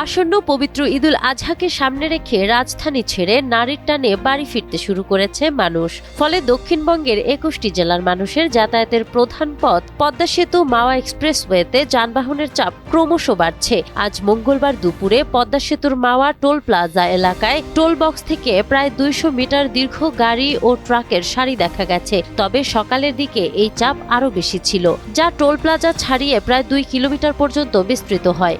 আসন্ন পবিত্র ঈদুল আজহাকে সামনে রেখে রাজধানী ছেড়ে নারীর টানে বাড়ি ফিরতে শুরু করেছে মানুষ। ফলে দক্ষিণবঙ্গের ২১টি জেলার মানুষের যাতায়াতের প্রধান পথ পদ্মা সেতু মাওয়া এক্সপ্রেসওয়েতে যানবাহনের চাপ ক্রমশ বাড়ছে। আজ মঙ্গলবার দুপুরে পদ্মা সেতুর মাওয়া টোল প্লাজা এলাকায় টোল বক্স থেকে প্রায় ২০০ মিটার দীর্ঘ গাড়ি ও ট্রাকের সারি দেখা গেছে। তবে সকালের দিকে এই চাপ আরও বেশি ছিল, যা টোল প্লাজা ছাড়িয়ে প্রায় ২ কিলোমিটার পর্যন্ত বিস্তৃত হয়।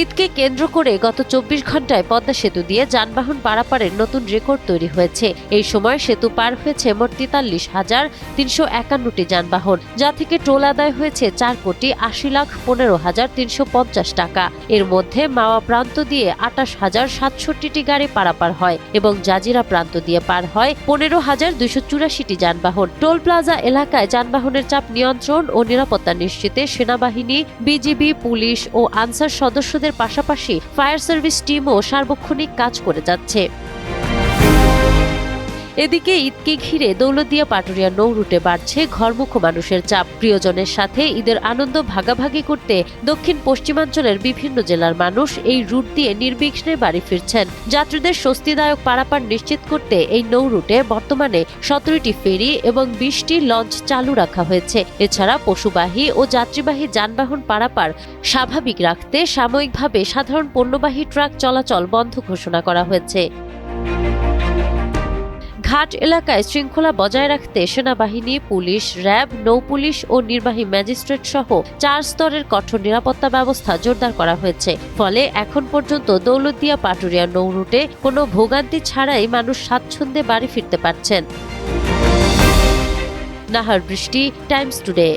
ঈদকে কেন্দ্র করে গত ২৪ ঘন্টায় পদ্মা সেতু দিয়ে যানবাহন পারাপারের নতুন রেকর্ড তৈরি হয়েছে। এই সময় সেতু পার হয়েছে মোট ৪৩,৩৫১টি যানবাহন, যা থেকে টোল আদায় হয়েছে ৪,৮০,১৫,৩৫০ টাকা। এর মধ্যে মাওয়া প্রান্ত দিয়ে ২৮,০৬৭টি গাড়ি পারাপার হয় এবং জাজিরা প্রান্ত দিয়ে পার হয় ১৫,২৮৪টি যানবাহন। টোল প্লাজা এলাকায় যানবাহনের চাপ নিয়ন্ত্রণ ও নিরাপত্তা নিশ্চিতে সেনাবাহিনী, বিজিবি, পুলিশ ও আনসার সদস্যদের পাশাপাশি ফায়ার সার্ভিস টিমও সার্বক্ষণিক কাজ করে যাচ্ছে। এদিকে ঈদকে ঘিরে দৌলতদিয়া পাটুরিয়া নৌ রুটে বাড়ছে ঘরমুখ মানুষের চাপ। প্রিয়জনের সাথে ঈদের আনন্দ ভাগাভাগি করতে দক্ষিণ পশ্চিমাঞ্চলের বিভিন্ন জেলার মানুষ এই রুট দিয়ে নির্বিঘ্নে বাড়ি ফিরছেন। যাত্রীদের স্বস্তিদায়ক পারাপার নিশ্চিত করতে এই নৌ রুটে বর্তমানে ১৭টি ফেরি এবং ২০টি লঞ্চ চালু রাখা হয়েছে। এছাড়া পশুবাহী ও যাত্রীবাহী যানবাহন পারাপার স্বাভাবিক রাখতে সাময়িকভাবে সাধারণ পণ্যবাহী ট্রাক চলাচল বন্ধ ঘোষণা করা হয়েছে। ঘাট এলাকায় শৃঙ্খলা বজায় রাখতে সেনাবাহিনী, পুলিশ, র্যাব, নৌপুলিশ ও নির্বাহী ম্যাজিস্ট্রেট সহ ৪ স্তরের কঠোর নিরাপত্তা ব্যবস্থা জোরদার করা হয়েছে। ফলে এখন পর্যন্ত দৌলতদিয়া পাটুরিয়া নৌ রুটে কোনো ভোগান্তি ছাড়াই মানুষ স্বাচ্ছন্দ্যে বাড়ি ফিরতে পারছেন। নাহার বৃষ্টি, টাইমস টুডে।